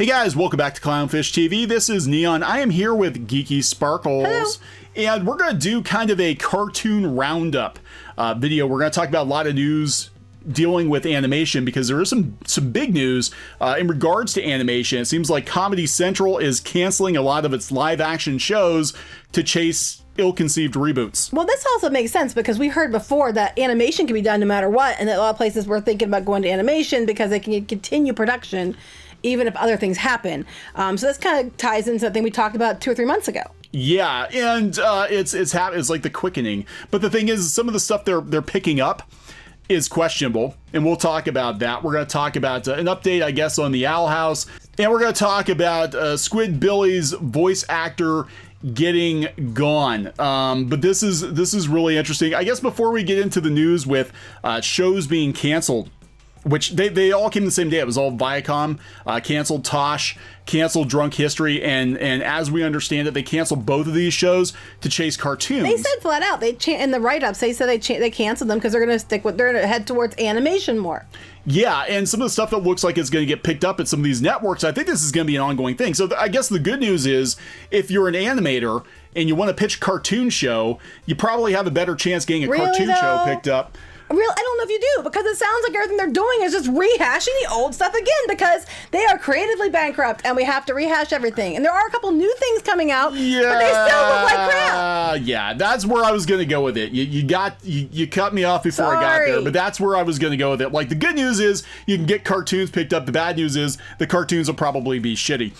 Hey guys, welcome back to CLOWNFISH TV. This is Kneon. I am here with Geeky Sparkles. Hello. And we're going to do kind of a cartoon roundup video. We're going to talk about a lot of news dealing with animation because there is some big news in regards to animation. It seems like Comedy Central is canceling a lot of its live action shows to chase ill-conceived reboots. Well, this also makes sense because we heard before that animation can be done no matter what, and that a lot of places were thinking about going to animation because they can continue production even if other things happen. So this kind of ties into something we talked about 2 or 3 months ago. Yeah, and it's like the quickening. But the thing is, some of the stuff they're picking up is questionable, and we'll talk about that. We're going to talk about an update, I guess, on the Owl House, and we're going to talk about Squid Billies voice actor getting gone. But this is really interesting. I guess before we get into the news with shows being canceled, which they all came the same day. It was all Viacom canceled, Tosh canceled Drunk History, and as we understand it, they canceled both of these shows to chase cartoons. They said flat out, in the write-ups, they said they canceled them because they're going to head towards animation more. Yeah, and some of the stuff that looks like it's going to get picked up at some of these networks, I think this is going to be an ongoing thing. So I guess the good news is, if you're an animator and you want to pitch a cartoon show, you probably have a better chance getting a cartoon show picked up. I don't know if you do, because it sounds like everything they're doing is just rehashing the old stuff again because they are creatively bankrupt and we have to rehash everything. And there are a couple new things coming out, yeah, but they still look like crap. Yeah, that's where I was going to go with it. You cut me off before I got there, but that's where I was going to go with it. Like, the good news is you can get cartoons picked up. The bad news is the cartoons will probably be shitty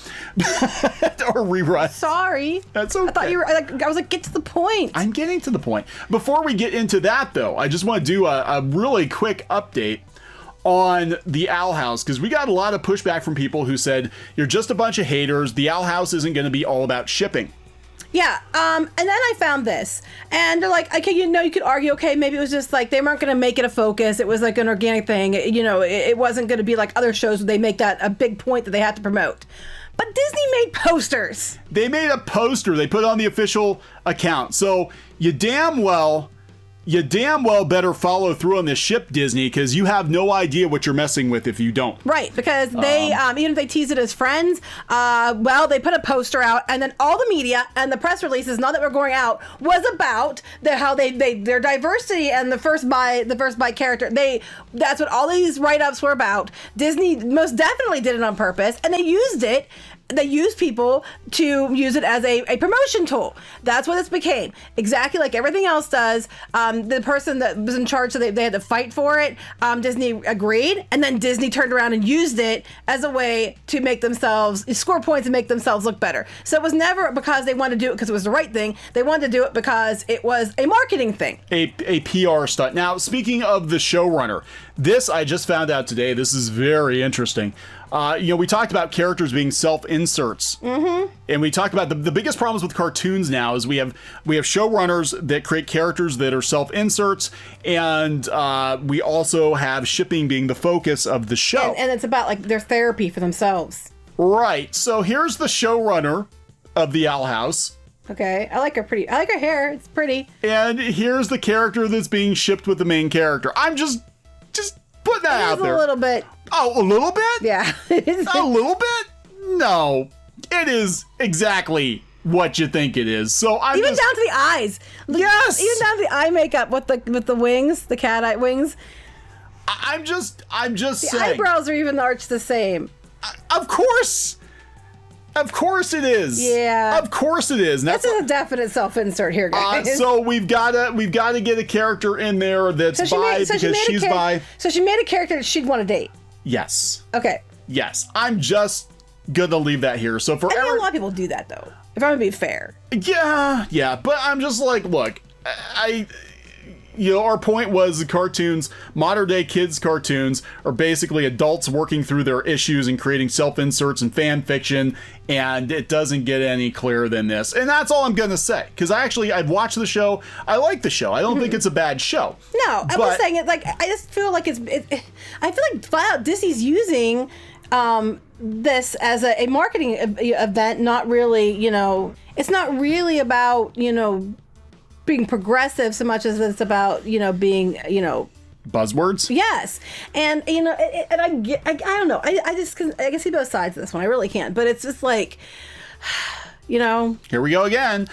or rerun. Sorry. That's okay. I thought you were I was like, get to the point. I'm getting to the point. Before we get into that, though, I just want to do a really quick update on the Owl House, because we got a lot of pushback from people who said, you're just a bunch of haters. The Owl House isn't going to be all about shipping. Yeah, and then I found this, and they're like, okay, you could argue, okay, maybe it was just like they weren't going to make it a focus. It was like an organic thing. It wasn't going to be like other shows where they make that a big point that they have to promote. But Disney made posters. They made a poster. They put it on the official account. So you damn well better follow through on this ship, Disney, because you have no idea what you're messing with if you don't. Right, because they, even if they tease it as friends, they put a poster out, and then all the media and the press releases, now that we're going out, was about how their diversity and the first by character. That's what all these write-ups were about. Disney most definitely did it on purpose, and they used it. They used people to use it as a promotion tool. That's what this became. Exactly like everything else does. The person that was in charge, so they had to fight for it. Disney agreed, and then Disney turned around and used it as a way to make themselves score points and make themselves look better. So it was never because they wanted to do it because it was the right thing. They wanted to do it because it was a marketing thing. A PR stunt. Now, speaking of the showrunner, this I just found out today. This is very interesting. We talked about characters being self-inserts, and we talked about the biggest problems with cartoons now is we have showrunners that create characters that are self-inserts, and we also have shipping being the focus of the show. And it's about like their therapy for themselves. Right. So here's the showrunner of the Owl House. Okay, I like her hair. It's pretty. And here's the character that's being shipped with the main character. I'm just put that out there. A little bit. Oh, a little bit? Yeah. A little bit? No. It is exactly what you think it is. So I'm even down to the eyes. Yes. Even down to the eye makeup with the wings, the cat eye wings. I'm just the saying. The eyebrows are even arched the same. Of course. Of course it is. Yeah. Of course it is. This is a definite self-insert here, guys. So we've gotta get a character in there that's because she's bi. So she made a character that she'd want to date. Yes. Okay. Yes. I'm just gonna leave that here. So I think a lot of people do that though. If I'm gonna be fair. Yeah. But I'm just like, look, our point was the cartoons, modern day kids cartoons, are basically adults working through their issues and creating self-inserts and fan fiction, and it doesn't get any clearer than this. And that's all I'm gonna say, because I've watched the show. I like the show. I don't think it's a bad show. No, I'm just saying it. Like, I just feel like I feel like flat out Disney's using this as a marketing event. Not really, it's not really about being progressive so much as it's about being buzzwords. Yes, and you know, and I don't know. I just I can see both sides of this one. I really can't. But it's just like, you know. Here we go again.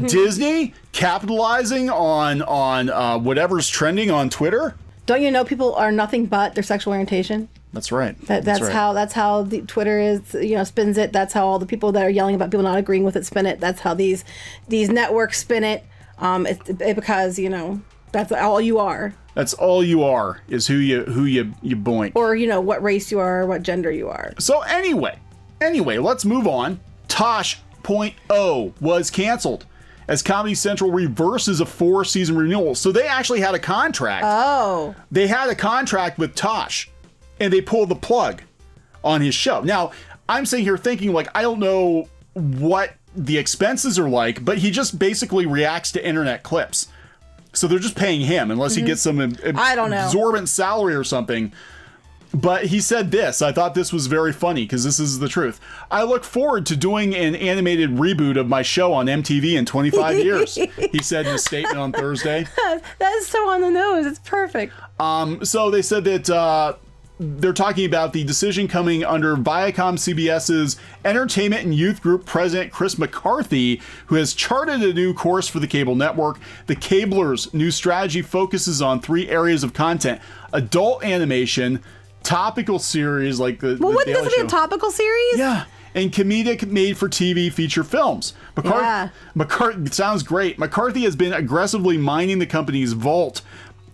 Disney capitalizing on whatever's trending on Twitter. Don't you know people are nothing but their sexual orientation? That's right. That's right. That's how the Twitter is, you know, spins it. That's how all the people that are yelling about people not agreeing with it spin it. That's how these networks spin it. Because, you know, that's all you are. That's all you are, is who you boink. Or, you know, what race you are, or what gender you are. So anyway, let's move on. Tosh.0 was canceled as Comedy Central reverses a 4-season renewal. So they actually had a contract. Oh. They had a contract with Tosh, and they pulled the plug on his show. Now, I'm sitting here thinking, like, I don't know what the expenses are like, but he just basically reacts to internet clips. So they're just paying him, unless he gets some I don't know. exorbitant salary or something. But he said this. I thought this was very funny, because this is the truth. I look forward to doing an animated reboot of my show on MTV in 25 years, he said in a statement on Thursday. That is so on the nose. It's perfect. So they said that they're talking about the decision coming under ViacomCBS's Entertainment and Youth Group President Chris McCarthy, who has charted a new course for the cable network. The Cabler's new strategy focuses on 3 areas of content: adult animation, topical series like the Well, wouldn't Daily this be Show. a topical series? Yeah. And comedic made-for-TV feature films. McCarthy sounds great. McCarthy has been aggressively mining the company's vault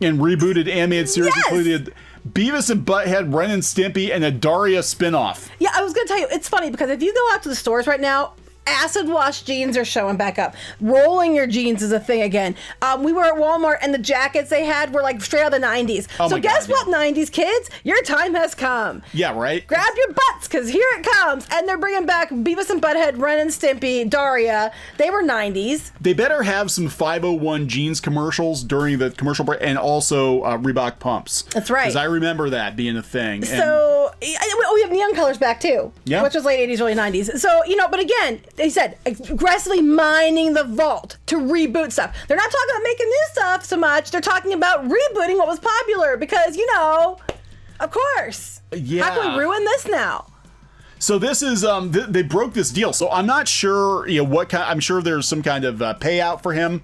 and rebooted animated series, including Beavis and Butthead, Ren and Stimpy, and a Daria spinoff. Yeah, I was going to tell you, it's funny because if you go out to the stores right now, acid wash jeans are showing back up. Rolling your jeans is a thing again. We were at Walmart and the jackets they had were like straight out of the 90s. Oh so my guess God, what, 90s kids? Your time has come. Yeah, right? Grab your butts, because here it comes. And they're bringing back Beavis and Butthead, Ren and Stimpy, Daria. They were 90s. They better have some 501 jeans commercials during the commercial break, and also Reebok pumps. That's right. Because I remember that being a thing. So, we have neon colors back too. Yeah. Which was late 80s, early 90s. So, you know, but again, they said aggressively mining the vault to reboot stuff. They're not talking about making new stuff so much. They're talking about rebooting what was popular because, you know, of course. Yeah. How can we ruin this now? So this is they broke this deal. So I'm not sure, you know, what kind. I'm sure there's some kind of payout for him.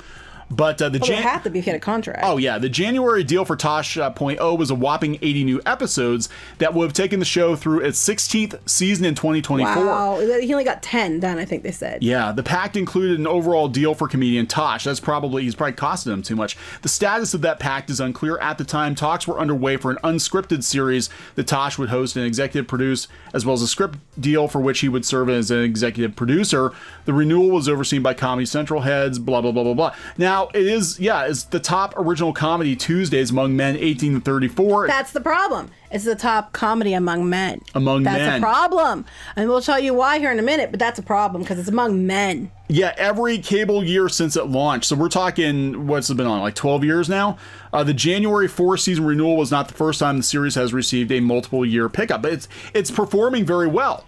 But There have to be if you had a contract. Oh, yeah. The January deal for Tosh.0 was a whopping 80 new episodes that would have taken the show through its 16th season in 2024. Wow. He only got 10 done, I think they said. Yeah, the pact included an overall deal for comedian Tosh. He's probably costing him too much. The status of that pact is unclear. At the time, talks were underway for an unscripted series that Tosh would host and executive produce, as well as a script deal for which he would serve as an executive producer. The renewal was overseen by Comedy Central heads, blah, blah, blah, blah, blah. Now, it is, it's the top original comedy Tuesdays among men 18 to 34. That's the problem. It's the top comedy among men. Among men. That's a problem. And we'll tell you why here in a minute, but that's a problem because it's among men. Yeah, every cable year since it launched. So we're talking, what's it been on, like 12 years now? The January 4-season renewal was not the first time the series has received a multiple year pickup, but it's performing very well.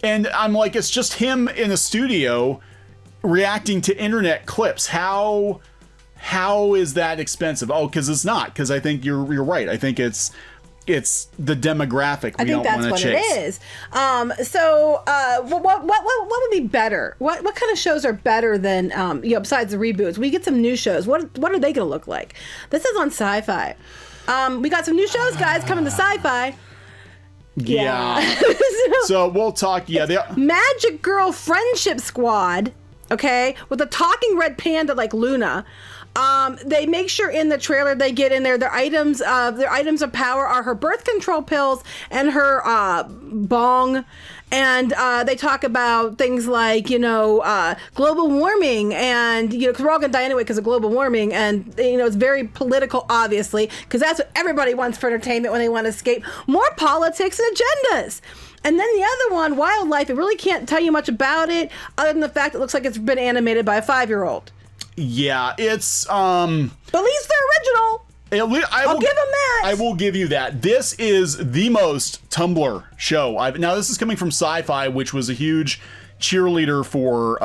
And I'm like, it's just him in a studio reacting to internet clips. How is that expensive? Oh, because it's not. Because I think you're right. I think it's the demographic we don't want to chase. I think that's what it is. What would be better? What kind of shows are better than besides the reboots? We get some new shows. What are they going to look like? This is on Syfy. We got some new shows, guys, coming to Syfy. Yeah. So we'll talk. Yeah, Magic Girl Friendship Squad. Okay, with a talking red panda like Luna. They make sure in the trailer they get in there their items of power are her birth control pills and her bong, and they talk about things like global warming, and because we're all gonna die anyway because of global warming, and it's very political, obviously, because that's what everybody wants for entertainment when they want to escape more politics and agendas. And then the other one, Wildlife, I really can't tell you much about it other than the fact it looks like it's been animated by a 5-year-old. Yeah, it's But at least they're original. I'll give them that. I will give you that. This is the most Tumblr show. Now this is coming from Syfy, which was a huge cheerleader for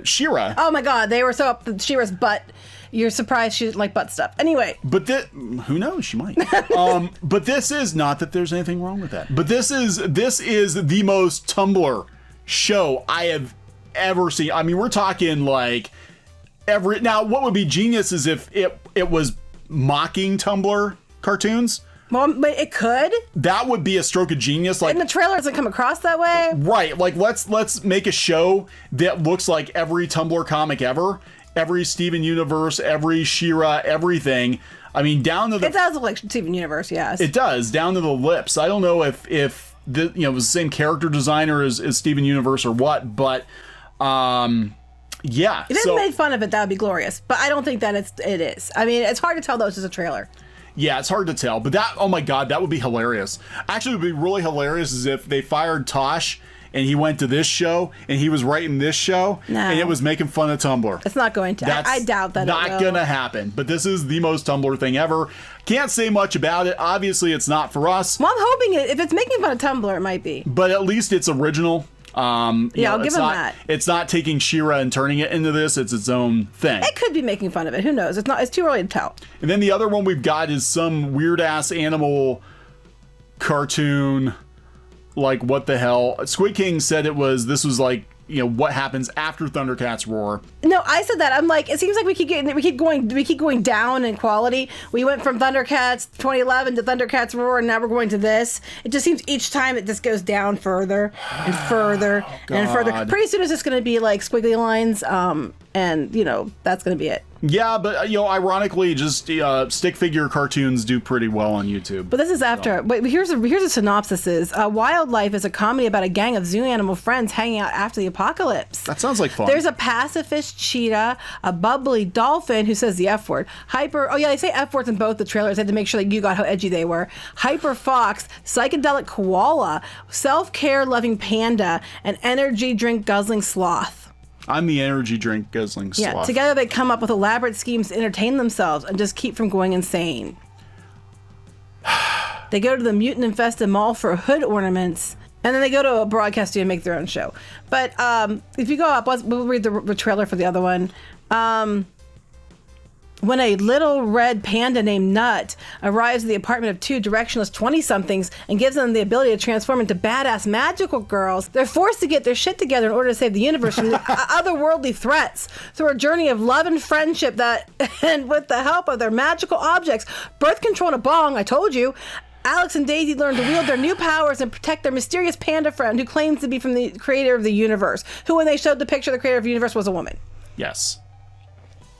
She-Ra. Oh my God, they were so up She-Ra's butt. you're surprised she didn't like butt stuff. Anyway. But who knows? She might. But this is not that there's anything wrong with that. But this is the most Tumblr show I have ever seen. I mean, we're talking like now what would be genius is if it was mocking Tumblr cartoons. Well, but it could. That would be a stroke of genius. Like, and the trailer doesn't come across that way. Right. Like, let's make a show that looks like every Tumblr comic ever. Every Steven Universe, every She-Ra, everything. I mean, down to the... It does look like Steven Universe, yes. It does, down to the lips. I don't know if the, it was the same character designer as Steven Universe or what, but... yeah. If it made fun of it, that would be glorious. But I don't think that it is. I mean, it's hard to tell, though. It's just a trailer. Yeah, it's hard to tell. But that, oh my God, that would be hilarious. Actually, it would be really hilarious is if they fired Tosh and he went to this show and he was writing this show and it was making fun of Tumblr. It's not going to. I doubt that. Not going to happen. But this is the most Tumblr thing ever. Can't say much about it. Obviously, it's not for us. Well, I'm hoping if it's making fun of Tumblr, it might be. But at least it's original. I'll give them that. It's not taking She-Ra and turning it into this. It's its own thing. It could be making fun of it. Who knows? It's too early to tell. And then the other one we've got is some weird-ass animal cartoon. Like, what the hell? Squid King said this was like, what happens after Thundercats roar. No, I said that. I'm like, it seems like we keep going down in quality. We went from Thundercats 2011 to Thundercats roar, and now we're going to this. It just seems each time it just goes down further and further and further. Pretty soon it's just going to be like squiggly lines, and that's going to be it. Yeah, but ironically, just stick figure cartoons do pretty well on YouTube. But this is after. But here's a synopsis: Wildlife is a comedy about a gang of zoo animal friends hanging out after the apocalypse. That sounds like fun. There's a pacifist cheetah, a bubbly dolphin who says the F word, they say F words in both the trailers. I had to make sure that you got how edgy they were. Hyper fox, psychedelic koala, self-care loving panda, and energy drink guzzling sloth. I'm the energy drink guzzling sloth. Yeah, together they come up with elaborate schemes to entertain themselves and just keep from going insane. They go to the mutant-infested mall for hood ornaments, and then they go to a broadcast studio and make their own show. But if you go up, we'll read the trailer for the other one. When a little red panda named Nut arrives at the apartment of two directionless 20-somethings and gives them the ability to transform into badass magical girls, they're forced to get their shit together in order to save the universe from the otherworldly threats through a journey of love and friendship and with the help of their magical objects, birth control and a bong, I told you, Alex and Daisy learn to wield their new powers and protect their mysterious panda friend who claims to be from the creator of the universe, who when they showed the picture of the creator of the universe was a woman. Yes.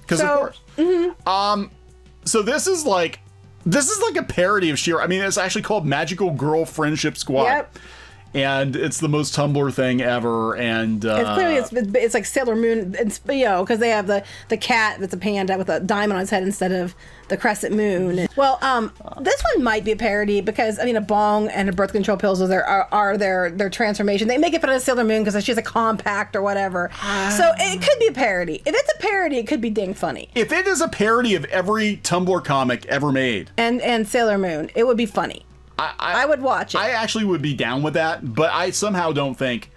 Because of course. Mm-hmm. So this is like a parody of She-Ra. I mean, it's actually called Magical Girl Friendship Squad. Yep. And it's the most Tumblr thing ever. And it's clearly it's like Sailor Moon, because they have the cat that's a panda with a diamond on his head instead of the crescent moon. Well, this one might be a parody because a bong and a birth control pills are their transformation. They make it fun of Sailor Moon because she's a compact or whatever. So it could be a parody. If it's a parody, it could be dang funny. If it is a parody of every Tumblr comic ever made and Sailor Moon, it would be funny. I would watch it. I actually would be down with that, but I somehow don't think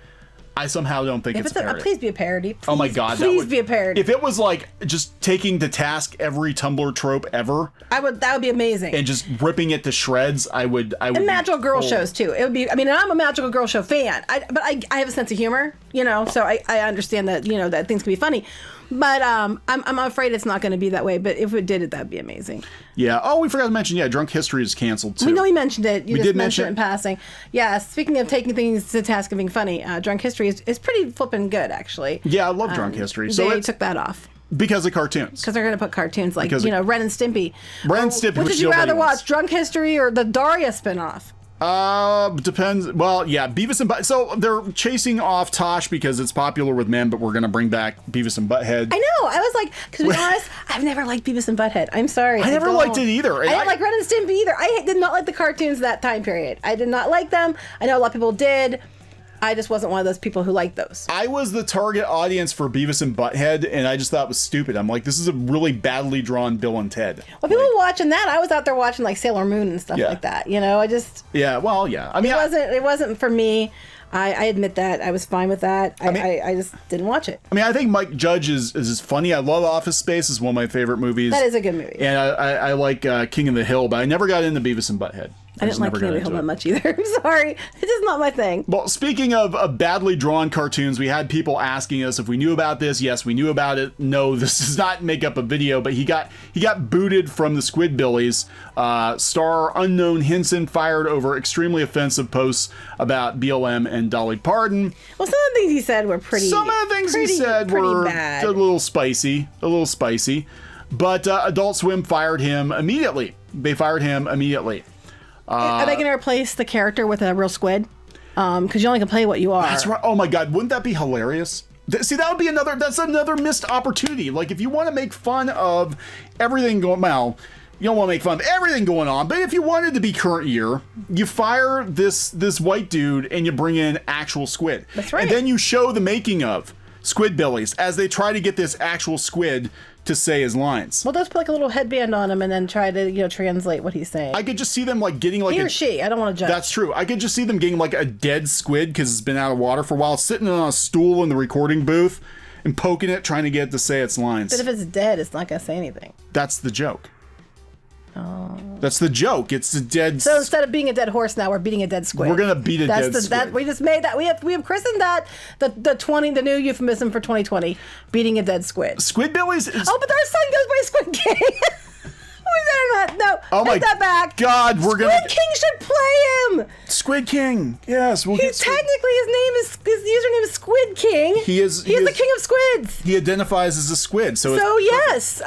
it's a parody. Please be a parody. Please, oh my God, please be a parody. If it was like just taking to task every Tumblr trope ever, that would be amazing. And just ripping it to shreds, I would. And magical girl shows too. It would be. I'm a magical girl show fan. But I have a sense of humor, so I understand that that things can be funny. But I'm afraid it's not going to be that way. But if it did, that'd be amazing. Yeah. Oh, we forgot to mention. Yeah, Drunk History is canceled too. We know we mentioned it. We did mention it in passing. Yeah. Speaking of taking things to task and being funny, Drunk History is pretty flippin' good actually. Yeah, I love Drunk History. So they took that off. Because of cartoons. Because they're going to put cartoons like Ren and Stimpy. Ren and Stimpy. Which would you rather watch, Drunk History or the Daria spinoff? Depends. Well, yeah, Beavis and Butthead. So they're chasing off Tosh because it's popular with men, but we're going to bring back Beavis and Butthead. I know. I was like, to be honest, I've never liked Beavis and Butthead. I'm sorry. I never liked it either. I didn't like Ren and Stimpy either. I did not like the cartoons that time period. I did not like them. I know a lot of people did. I just wasn't one of those people who liked those. I was the target audience for Beavis and Butthead, and I just thought it was stupid. I'm like, this is a really badly drawn Bill and Ted. Well, people were watching that. I was out there watching like Sailor Moon and stuff like that. You know, I just... Yeah, well, yeah. I mean, it wasn't for me. I admit that. I was fine with that. I just didn't watch it. I mean, I think Mike Judge is funny. I love Office Space. It's one of my favorite movies. That is a good movie. And I like King of the Hill, but I never got into Beavis and Butthead. I didn't like King of the Hill that much either. I'm sorry. It's just not my thing. Well, speaking of badly drawn cartoons, we had people asking us if we knew about this. Yes, we knew about it. No, this does not make up a video, but he got booted from the Squid Billies. Star unknown Henson fired over extremely offensive posts about BLM and Dolly Parton. Well, some of the things he said were pretty... Some of the things he said were bad. a little spicy. But Adult Swim fired him immediately. They fired him immediately. Are they going to replace the character with a real squid? Because you only can play what you are. That's right. Oh my God, wouldn't that be hilarious? See, that would be another missed opportunity. Like, if you want to make fun of everything going, well, you don't want to make fun of everything going on, but if you wanted to be current year, you fire this white dude and you bring in actual squid. That's right. And then you show the making of Squid Billies as they try to get this actual squid to say his lines. Well, let's put like a little headband on him and then try to, translate what he's saying. I could just see them like getting like he or she. I don't want to judge. That's true. I could just see them getting like a dead squid because it's been out of water for a while, sitting on a stool in the recording booth and poking it, trying to get it to say its lines. But if it's dead, it's not going to say anything. That's the joke. Oh. That's the joke. It's a dead. So instead of being a dead horse, now we're beating a dead squid. We're gonna beat a dead squid. We just made that. We have christened that the new euphemism for 2020, beating a dead squid. Squid Billies. Oh, but our son goes by Squid King. We better not. No. Oh my that back. God, Squid King should play him. Squid King. Yes, we'll get technically his username is Squid King. He is the king of squids. He identifies as a squid. So yes,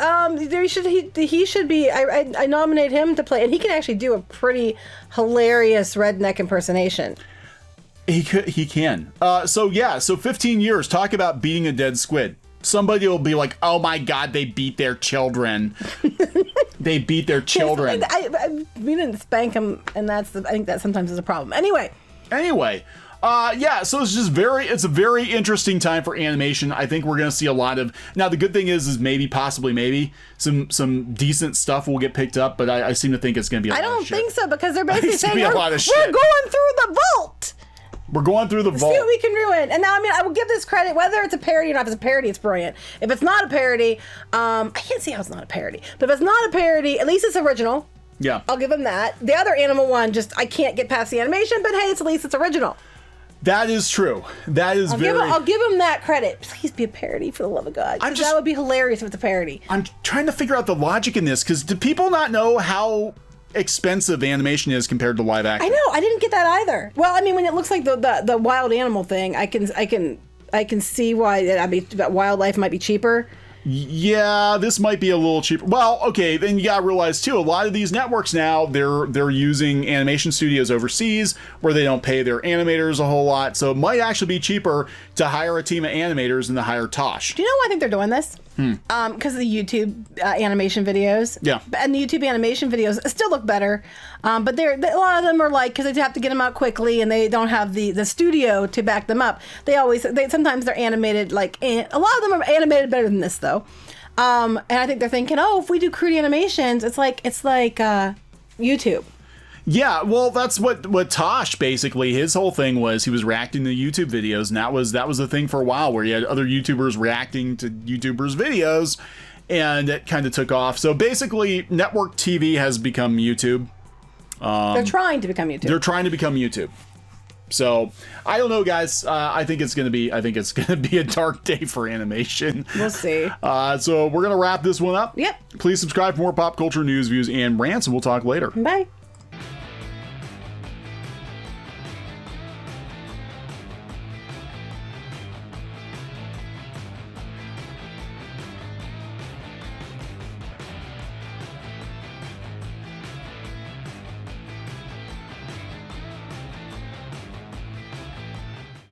he should be. I nominate him to play, and he can actually do a pretty hilarious redneck impersonation. He can. So 15 years. Talk about beating a dead squid. Somebody will be like, "Oh my God, they beat their children." They beat their children. We didn't spank him, and I think that sometimes is a problem. Anyway. So it's a very interesting time for animation. I think we're going to see a lot of, now the good thing is maybe some decent stuff will get picked up, but I seem to think it's going to be a lot of shit. I don't think so, because they're basically saying we're going through the vault. We're going through the vault. See what we can ruin. And now, I will give this credit, whether it's a parody or not. If it's a parody, it's brilliant. If it's not a parody, I can't see how it's not a parody. But if it's not a parody, at least it's original. Yeah. I'll give them that. The other animal one, I can't get past the animation, but hey, at least it's original. That is true. That is I'll give him that credit. Please be a parody, for the love of God. That would be hilarious if it's a parody. I'm trying to figure out the logic in this, because do people not know how expensive animation is compared to live action? I know. I didn't get that either. Well, when it looks like the wild animal thing, I can see why wildlife might be cheaper. Yeah, this might be a little cheaper. Well, okay, then you gotta realize too, a lot of these networks now, they're using animation studios overseas where they don't pay their animators a whole lot, so it might actually be cheaper to hire a team of animators than to hire Tosh. Do you know why I think they're doing this? Because of the YouTube animation videos. Yeah. And the YouTube animation videos still look better, but a lot of them are because they have to get them out quickly and they don't have the studio to back them up. Sometimes they're animated a lot of them are animated better than this though. And I think they're thinking, if we do crude animations, it's like YouTube. Yeah, well, that's what Tosh basically, his whole thing was, he was reacting to YouTube videos, and that was the thing for a while, where you had other YouTubers reacting to YouTubers' videos, and it kind of took off. So basically, network TV has become YouTube. They're trying to become YouTube. So I don't know, guys. I think it's gonna be a dark day for animation. We'll see. So we're gonna wrap this one up. Yep. Please subscribe for more pop culture news, views, and rants, and we'll talk later. Bye.